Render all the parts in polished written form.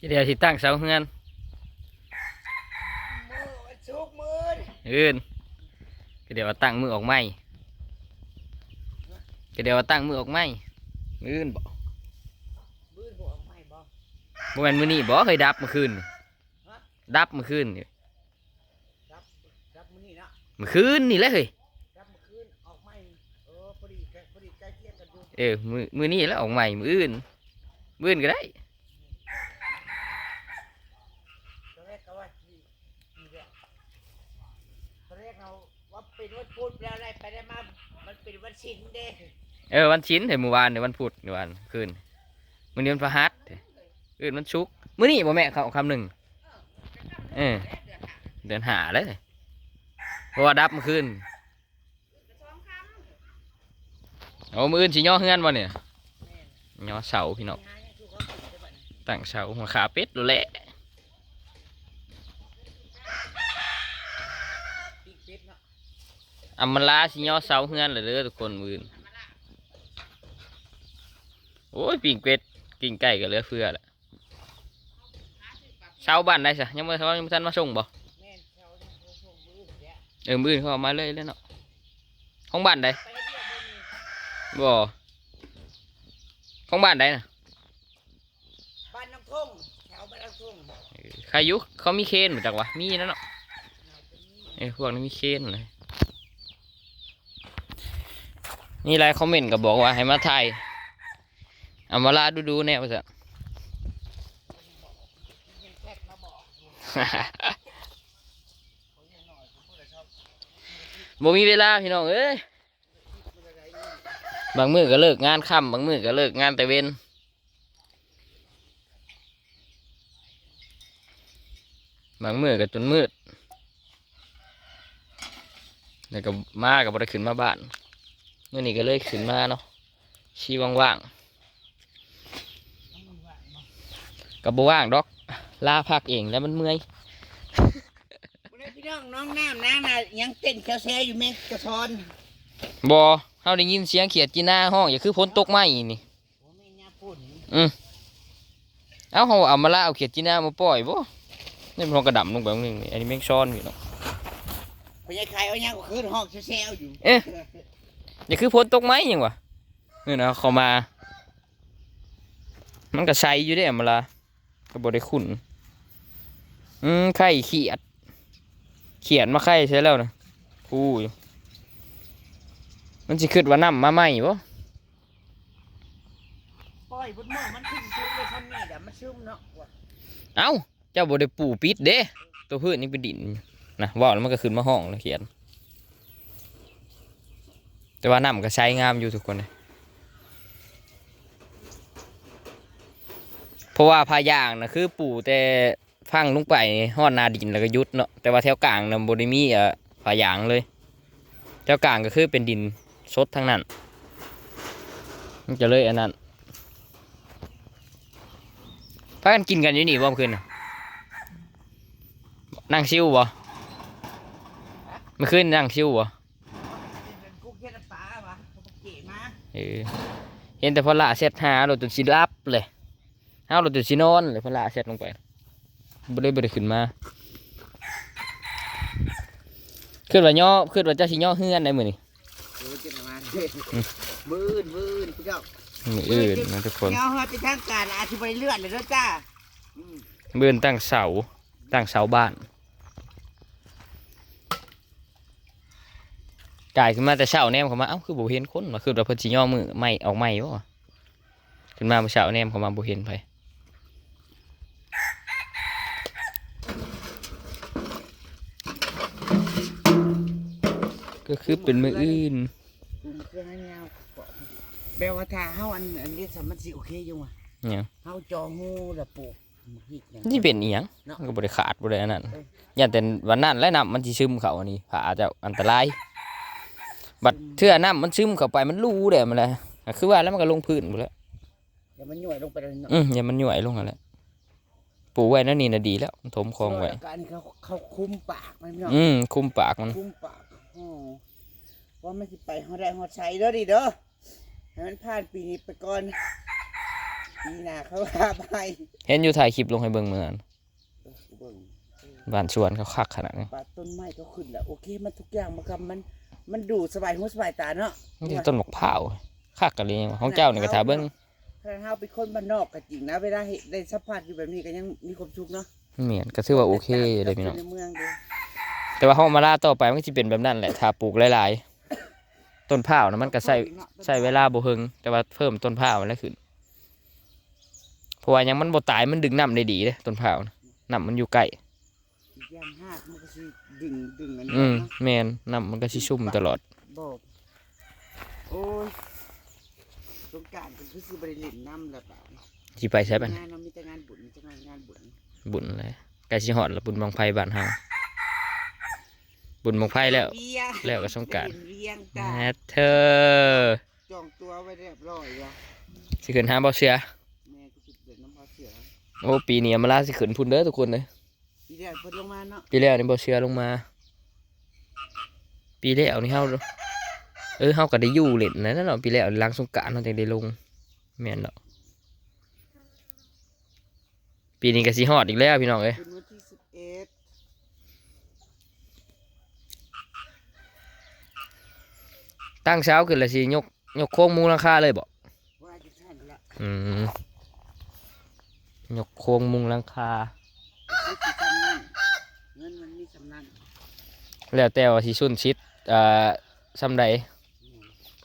เดี๋ยวสิตั้งเสาเฮือนชุกมืออื่นเดี๋ยวตั้งมือออกไม้เดี๋ยวตั้งมือออกไม้อื่นบ่มือหัวไม่บ่บ่แม่นมื้อนี้บ่เคยดับเมื่อคืนดับเมื่อคืนนี่รับมือนี่นะเมื่อคืนนี่แหละเฮ้ยรับเมื่อคืนออกไม่พอดีใกล้เคียงกันอยู่มื้อนี้แล้วออกใหม่มื้ออื่นก็ได้ตอนแรกก็ว่านี่แหละตอนแรกเราว่าเป็นวันพุธแล้วอะไรไปได้มามันเป็นวันศิลป์เด้วันชิ้นเฮ้ยเมื่อวานเนี่ยวันพุธเมื่อวานคืนมื้อนี้วันพฤหัสอื่นวันศุกร์มื้อนี้บ่แม่เขาคำหนึ่งเดือน5เลยเพราะว่าดับเมื่อคืนมื้ออื่นสิย่อเฮือนบ่เนี่ยย่อเสาพี่น้องตั้งเสาหัวขาเป็ดดูแลอำมาลาสิย่อเสาเฮือนเลยเด้อทุกคนมื้ออื่นโอ้ยปิ้งเป็ดปิ้งไก่ก็เหลือเฟือแหละเสาบ้านได้ซะยังบ่ทันมาส่งบ่มื้ออื่นเขาเอามาเลยเนาะของบ้านใดบ่ของบ้านใดน่ะบ้านน้องทุ่งแถวบ้านน้องทุ่งใครยุเขามีเคนเหมือนจังวะมีนั่นเนาะพวกนี้มีเคนเลยนี่ไรคอมเมนต์ก็บอกว่าให้มาถ่ายเอามาลาดูแน่ว่าจะบ่มีเวลาพี่น้องเอ้ยบางมื้อก็เลิกงานค่ำบางมื้อก็เลิกงานแต่เว้นบางมื้อก็จนมืดแล้วก็มาก็บ่ได้ขึ้นมาบ้านเมื่อนี้ก็เลยขึ้นมาเนาะชีว่างๆก็บ่ว่างดอกลาพักเองแล้วมันเมื่อยพี่น้องน้องน้ำนะยังเต้นแซวอยู่แม่กระชอนบ่เฮาได้ยินเสียงเขียดจีน่าห้องอย่าคือฝนตกไหมนี่เอ้าเอามาล่าเอาเขียดจีน่ามาปล่อยบ่นี่มันห้องกระดำลงไปนึงนี่อันนี้แม่งซ้อนอยู่เนาะพญาไข่เอายังก็คืนห้องแซวอยู่อย่าคือฝนตกไหมยังวะนี่นะเขามามันก็ใส่อยู่ได้มาล่ะก็บ่ได้ขุ่นไข่เขียดมาไข่ใช่แล้วนะอู้ยมันสิขึ้นว่าน้ำมาใหม่บ่ปล่อยบนมือมันขึ้นซึมเลยท่านนี่เดี๋ยวมันซึมเนาะเอ้าเจ้าบ่ได้ปูปิดเด้ตัวพืชนี่เป็นดินนะว่าแล้วมันก็ขึ้นมาห้องแล้วเขียนแต่ว่าน้ำก็ใช้งามอยู่ทุกคนเลยเพราะว่าพายางนะคือปูแต่พังลงไปห้อนนาดินแล้วก็ยุดเนาะแต่ว่าแถวกลางนะบ่ได้มีพายางเลยแถวกลางก็คือเป็นดินสดทั้งนั้นมันจะเลยอันนั้นพากันกินกันอยู่นี่บ่เมื่อคืนนั่งซิวบ่เมื่อคืนนั่งซิวบ่เห็นแต่พอละเสร็จหาเราตุนสิรับเลยเอาเราตุนสินอนเลยพอละเสร็จลงไปบ่ได้ขึ้นมาขึ้นว่าย่อขึ้นว่าเจ้าสิย่อเฮือนได้มื้อนี้มืนพี่เจ้ามืออื่นนะทุกคนเงาเป็นทางการอาชีพเลื่อนเลยนะจ้ามือตั้งเสาบ้านกายขึ้นมาแต่เช้าแนมเขามาเอ้าคือบ่เห็นคนมาคือเราเพิ่นสิย่อมือไม่ออกไม่บ่ขึ้นมาเมื่อเช้าแนมเขามาบ่เห็นไผก็คือเป็นมืออื่นแปลว่าถ้าเฮาอันนี้สามารถสิโอเคอยู่ว่ะเนี่ยเฮาจองูแล้วปลูกนี่เป็นอีหยังก็บ่ได้ขาดบ่ได้อันนั้นอย่างแต่วันนั้นแล้วน้ำมันสิซึมเข้าอันนี้ผาอาจจะอันตรายบัดเทื่อน้ำมันซึมเข้าไปมันรูเด้มันแหละคือว่าแล้วมันก็ลงพื้นหมดแล้วอย่ามันย่อยลงไปเลยเนาะอย่ามันย่อยลงนั่นแหละปลูกไว้นั่นนี่น่ะดีแล้วถมคลองไว้เขาคุมปากมันเนาะคุมปากมันคุมปากว่ามันสิไปเฮาได้เฮาใช้เด้อดิเด้อให้มันผ่านปีนี้ไปก่อน ปีหน้าเขาว่าไป เห็นอยู่ถ่ายคลิปลงให้เบิ่งเหมือน เบิ่ง บ้านสวนเขาคักขนาดนี้ ป่าต้นไม้ก็ขึ้นแล้วโอเคมันทุกอย่างมันก็มันดูสบายหูสบายตาเนาะ นี่ต้นมะพร้าวคักกันเลยของเจ้านี่ก็ถาเบิ่ง ถ้าเฮาเป็นคนบ้านนอกก็จริงนะเวลาเห็นได้สัมผัสอยู่แบบนี้ก็ยังมีความสุขเนาะ เหมือนก็ถือว่าโอเคอยู่เลยพี่น้อง ในเมืองเด้อ แต่ว่าเฮามาล่าต่อไปมันก็สิเป็นแบบนั้นแหละถ้าปลูกหลายๆต้นพร้าวนะมันก็ใช้เวลาบ่เฮิงแต่ว่าเพิ่มต้นพร้าวมันแล้วขึ้นเพราะว่ายังมันบ่ตายมันดึงน้ำได้ดีเด้ต้นพร้าวนะน้ำมันอยู่ใกล้ อีกอย่างหากมันก็สิดึงอันนี้ อืม เนาะ แม่นน้ำมันก็สิชุ่มตลอด บอกโอ้ยสงกรานต์เป็นคือสิบ่ได้เล่นน้ำแล้วป่ะ สิไปใช้บัด งานเรามีแต่งานบุญมีแต่งานบุญ บุญเลยใกล้สิฮอดแล้วบุญบังไฟบ้านเฮาบุญบังไฟแล้ว เวียง แล้วก็สงกรานต์ เวียงจ้า แฮทเธอ จองตัวไว้เรียบร้อยแล้ว สิขึ้นหาบ่เชื่อ แม่ก็สิเดินน้ำพอเสือ โอ้ปีนี้มาลาสิขึ้นพุ่นเด้อทุกคนเลย พี่เดียวเพิ่นลงมาเนาะ ปีแล้วนี่บ่เชื่อลงมา ปีแล้วนี่เฮาเฮาก็ได้อยู่เล่นนะนั่นเนาะปีแล้วหลังสงกรานต์เฮาจังได้ลงแม่นเนาะปีนี้ก็สิฮอดอีกแล้วพี่น้องเอ้ย เป็นวันที่11 ตั้งเช้าขึ้นแล้วสิยกโค้งมุงหลังคาเลยบ่ ว่าจะทันละ อืมยกโค้งมุงหลังคา ไม่กี่สำนันเงินมันมีสำนัน แล้วแต่ว่าสิชุนชิดซำใด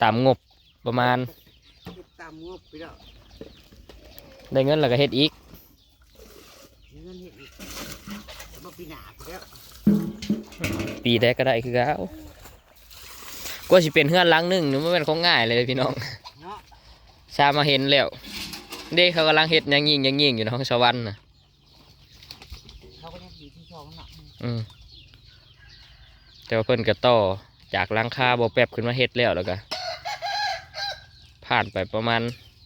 ตามงบประมาณ เก็บตามงบไปแล้ว ได้เงินแล้วก็เฮ็ดอีก มีเงินเฮ็ดอีกมาปีหน้าไปแล้ว ปีใดก็ได้คือเก่าก็สิเป็นเฮือนหลังหนึงนี่มันเป็นของง่ายเลยพี่น้อง เนาะ ชามาเห็นแล้วเด็กเขากำลังเฮ็ดหยังยิงอยู่ในห้องสวรรค์น่ะ เขาก็ยังอยู่ที่ช่องเนาะ อืมแต่ว่าเพิ่นก็ต่อจากหลังคาบ่แป๊บขึ้นมาเฮ็ดแล้วก็ผ่านไปประมาณ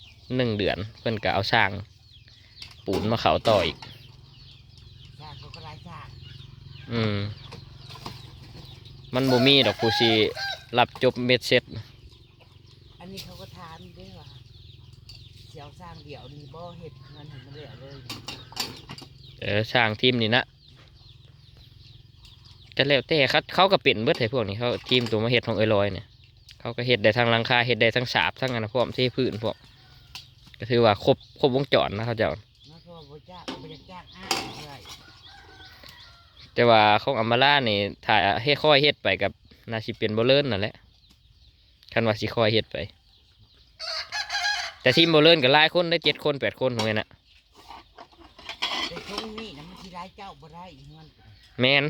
1 เดือนเพิ่นก็เอาสร้างปูนมาเข้าต่ออีก ชาติเขาก็รายชาติ อืมมันบ่มีดอกผู้สิรับจบเม็ดเสร็จ อันนี้เขาก็ทานด้วยว่าเสียวสร้างเดี่ยวนี่บ่เฮ็ดเงินให้มันเหลือเลย สร้างทีมนี่นะก็แล้วแต่เขาก็เป็นเบิดให้พวกนี้เขาทีมตัวมาเฮ็ดของเอ้ยลอยเนี่ยเขาก็เฮ็ดได้ทั้งหลังคาเฮ็ดได้ทั้งฉาบทั้งอันนั้นพร้อมเทพื้นพวกก็ถือว่าครบวงจรนะเขาเจ้า เนาะเพราะว่าบ่จ้างบ่อยากจ้างอ้างเท่าไหร่ แต่ว่าของอัมมาล่านี่ถ้าเฮ็ดค่อยเฮ็ดไปกับนาสิเป็นบ่เลิศนั่นแหละคันว่าสิค่อยเฮ็ดไป แต่ทีมบ่เลิศก็หลายคนได้7 คน 8 คนตรงนี้น่ะ แต่ช่วงนี้นะมันสิได้เจ้าบ่ได้อีกเงิน แม่น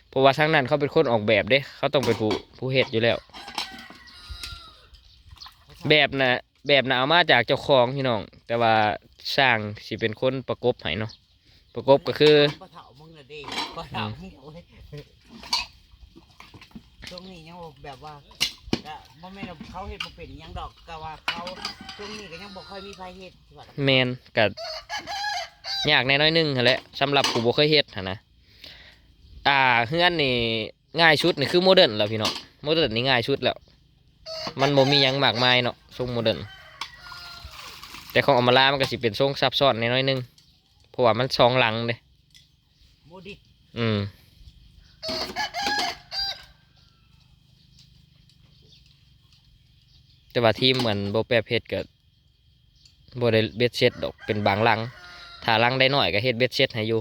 เพราะว่าทางนั้นเขาเป็นคนออกแบบเด้เขาต้องเป็นผู้เฮ็ดอยู่แล้ว แบบน่ะเอามาจากเจ้าของพี่น้อง แต่ว่าสร้างสิเป็นคนประกบให้เนาะประกบก็คือ บ่เฒ่ามึงน่ะเด้บ่เฒ่ามึงเอาไว้ช่วงนี้ยังแบบว่าก็บ่แม่นว่าเขาเฮ็ดบ่เป็นหยังดอกก็ว่าเขาช่วงนี้ก็ยังบ่ค่อยมีไผเฮ็ดว่า แมนกับยากแน่น้อยหนึงหั่นแหละสำหรับผู้บ่เคยเฮ็ดหั่นนะเฮือนนี่ง่ายชุดนี่คือโมเดิร์นแล้วพี่น้องโมเดิร์นนี่ง่ายชุดแล้วมันบ่มีหยังมากมายเนาะทรงโมเดิร์นแต่ของอมรามันก็สิเป็นทรงซับซ้อนแน่น้อยหนึงเพราะว่ามัน2 หลังเด้ โมดิต อืมแต่ว่าทีมเหมือนโบแปรเพชรกับโบได้เบ็ดเซ็ตดอกเป็นบางหลังถ้าหลังได้หน่อยก็เฮ็ดเบ็ดเซ็ตให้อยู่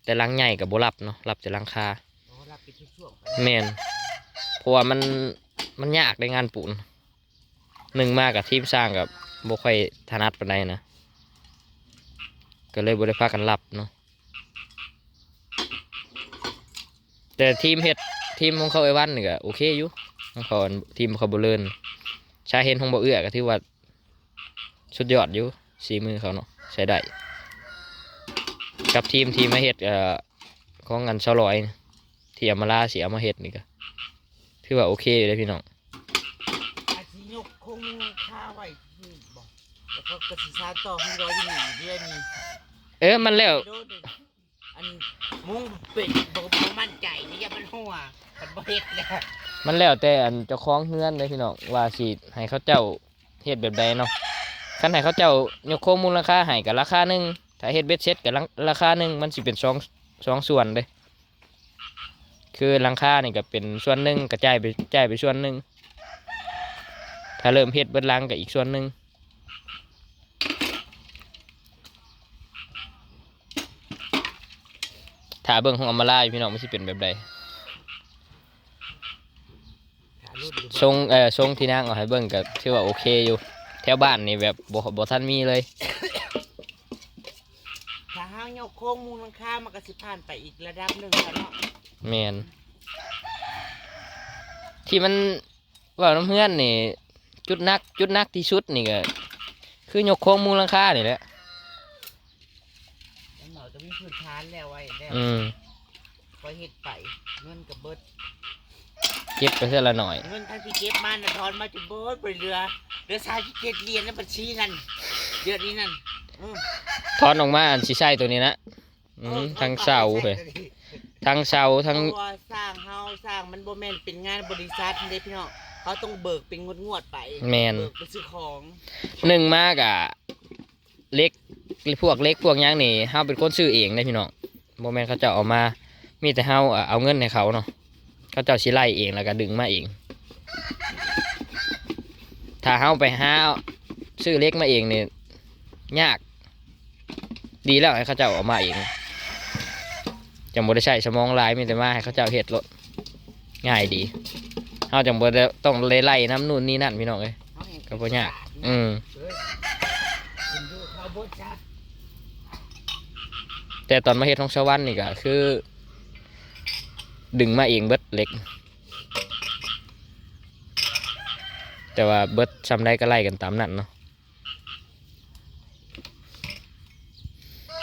แต่หลังใหญ่กับโบรับเนาะรับแต่หลังคา โอ้รับเป็นช่วงๆไป แมนเพราะว่ามันยากในงานปูนหนึ่งมากกับทีมสร้างกับโบค่อยถนัดปานใดนะก็เลยบ่ได้พากันรับเนาะแต่ทีมของเขาไอ้วันนี่ก็โอเคอยู่ของเขาทีมเขาบ่เลินชาเห็นของบ่เอื้อก็ถือว่าสุดยอดอยู่สีมือเขาเนาะใช้ได้กับทีมมาเฮ็ดของงานเชาลอยที่เอามาล่าเสียมาเฮ็ดนี่ก็ถือว่าโอเคอยู่เลยพี่น้อง อาชียกคงค่าไว้ที่บอกแล้วก็กระสิซาต่อให้ร้อยอยู่เดือนนี้ มันแล้ว โดดอันมุ้งเป็ดบ่มั่นใจนี่อย่ามันหัวมันบ่เฮ็ดแล้ว มันแล้วแต่อันเจ้าของเฮือนเลยพี่น้องว่าสิให้เขาเจ้าเฮ็ดแบบใดเนาะ คันให้เขาเจ้ายกโครงมูลค่าให้กับราคาหนึ่งถ้าเฮ็ดเบ็ดเซ็ตกับราคาหนึ่งมันสิเป็นสองส่วนเลยคือราคานี่ก็เป็นส่วนหนึ่งกระจายไปส่วนหนึ่งถ้าเริ่มเฮ็ดเบิดลังกับอีกส่วนหนึ่งถ้าเบิ่งของอำมาลาอยู่พี่น้องมันสิเป็นแบบใด หารุ่นอยู่บ่ ทรงที่นั่งเอาให้เบิ่งก็ถือว่าโอเคอยู่แถวบ้านนี่แบบบ่ทันมีเลย ถ้าเฮายกโค้งมูลค่ามันก็สิผ่านไปอีกระดับหนึ่งแล้วเนาะ แมนที่มันว่าน้ำเพื่อนนี่จุดนักที่สุดนี่ก็คือยกโค้งมูลค่านี่แหละ แล้วหมอจะมีพื้นฐานแล้วไว้แล้ว พอเฮ็ดไปเงินกับเบิด เก็บไปเท่าละหน่อย เงินทั้งที่เก็บมาน่ะทอนมาจะเบิดไปเรือ37เหรียญในบัญชีนั่นเดือนนี้นั่นอืม ถอนออกมาอันสิใช่ตัวนี้นะทั้งเสาเฮ้ยทั้งเสาทั้ง เพราะว่าสร้างเฮาสร้างมันบ่แม่นเป็นงานบริษัทเด้พี่น้องเขาต้องเบิกเป็นงวดๆไป แมน เบิกไปซื้อของ หนึ่งมากอะเล็กพวกเล็กพวกหยังนี่เฮาเป็นคนซื้อเองนะพี่น้องโมแมนเขาเจะเอามามีแต่เฮาเอาเงินให้เขาเนาะเขาเจ้าสิไล่เองแล้วก็ดึงมาเอง ถ้าเฮาไปหาซื้อเล็กมาเองเนี่ยยากดีแล้วให้เขาเจ้าเอามาเองจังบ่ได้ใช้สมองหลายมีแต่มาให้เขาเจ้าเฮ็ดรถง่ายดีเฮาจังบ่ได้ต้องไล่น้ำนู่นนี่นั่นพี่น้องเอ้ย เฮาเห็น ก็บ่ยาก เอ้ยคุณดูเขาบ่จัด แต่ตอนมาเฮ็ดของชาววันนี่ก็คือ ดึงมาเองเบิดเล็ก แต่ว่าเบิดซ้ำได้ก็ไล่กันตามนั้นเนาะ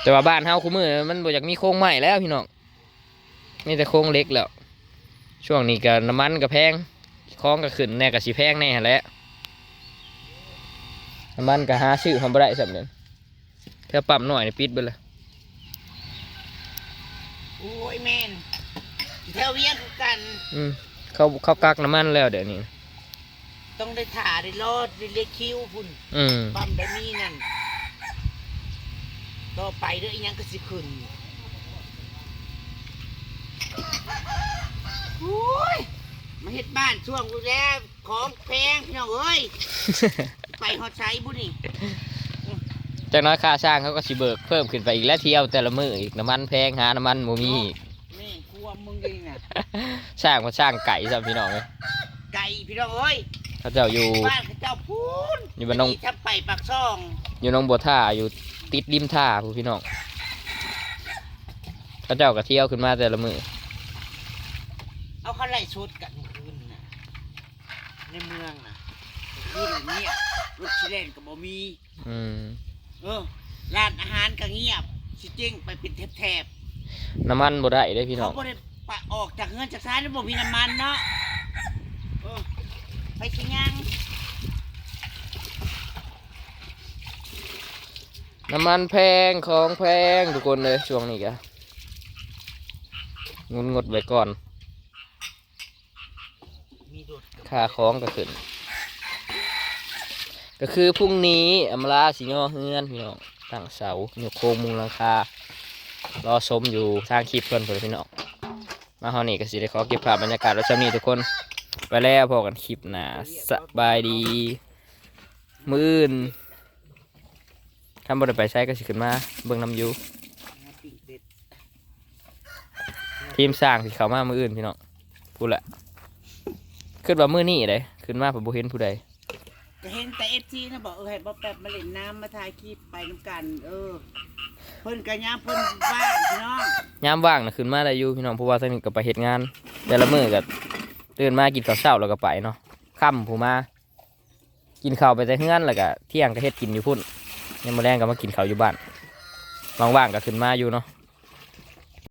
แต่ว่าบ้านเฮาคู่มือมันบ่อยากมีโครงใหม่แล้วพี่น้องมีแต่โครงเล็กแล้วช่วงนี้ก็น้ำมันก็แพงคลองก็ขึ้นแน่ก็สิแพงแน่หั่นแหละน้ำมันก็หาซื้อทำบ่ได้สำเร็จถ้าปั๊มหน่อยนี่ปิดไปเลย โอ้ยแม่นแถวเวียงคือกัน เขากักน้ำมันแล้วเดี๋ยวนี้ ต้องได้ถ่าได้รอดได้เรียกคิวพุ่น ปั๊มได้มีนั่นต่อไปเด้ออีหยังก็สิขึ้นโอ้ยมาเฮ็ดบ้านช่วงดูแลของแพงพี่น้องเอ้ย ไปฮอดไซบุนี่ จากน้อยค่าสร้างเขาก็สิเบิกเพิ่มขึ้นไปอีกแล้วเที่ยวแต่ละมืออีกน้ำมันแพงหาน้ำมันโมมีอีก นี่กลัวมึงเองน่ะ สร้างมาสร้างไก่ซะพี่น้องเลย ไก่พี่น้องเอ้ย เขาเจ้าอยู่ บ้านเขาเจ้าพูน อยู่บ้านนง ถ้าไปปากช่อง อยู่หน้องบัวท่าอยู่ติดริมท่าพู้พี่น้องเขาเจ้าก็เที่ยวขึ้นมาแต่ละมือ เอาเขาไล่ชุดกันคืนน่ะในเมืองน่ะคืนเงียบรถชิเลนก็บ่มี ร้านอาหารก็เงียบสิเจ๊งไปเป็นแถบ น้ำมันบ่ได้ได้อ ๆ พี่น้ เขา อง บ่ได้ปะออกจากเงินจากซ้ายแล้วบ่มีน้ำมันเนาะไปสิยัง น้ำมันแพงของแพงทุกคนเลยช่วงนี้กะงดไว้ก่อน มีโดดกับ ค่าของก็ขึ้น ก็คือพรุ่งนี้อำลาสิงอเฮือนพี่น้องตั้งเสาหยกโครงมูลค่ารอชมอยู่ทางคลิปเพื่อนพี่น้องมาเฮานี่ก็สิได้ขอเก็บภาพบรรยากาศไว้ชมนี้ทุกคนไปแล้วพอกันคลิปหน้าสบายดีมื้ออื่นถ้าบ่ได้ไปใช้ก็สิขึ้นมาเบิ่งน้ำอยู่ ปิ้งเป็ด ทีมสร้างสิเข้ามามื้ออื่นพี่น้องพูดละขึ้นว่ามื้อนี้เด้ขึ้นมาผมบ่เห็นผู้ใด ก็เห็นแต่ FC นะบอกให้บ่แป๊บมาเล่นน้ำมาถ่ายคลิปไปนำกัน เพิ่นก็ยามเพิ่นว่างพี่น้อง ยามว่างน่ะขึ้นมาได้อยู่พี่น้องเพราะว่าทางนี้ก็ไปเฮ็ดงานแต่ละมื้อก็ตื่นมากินข้าวเช้าแล้วก็ไปเนาะค่ำผู้มากินข้าวไปแต่เฮือนแล้วก็เที่ยงก็เฮ็ดกินอยู่พุ่นยามมื้อแลงก็มากินข้าวอยู่บ้านว่างๆก็ขึ้นมาอยู่เนาะ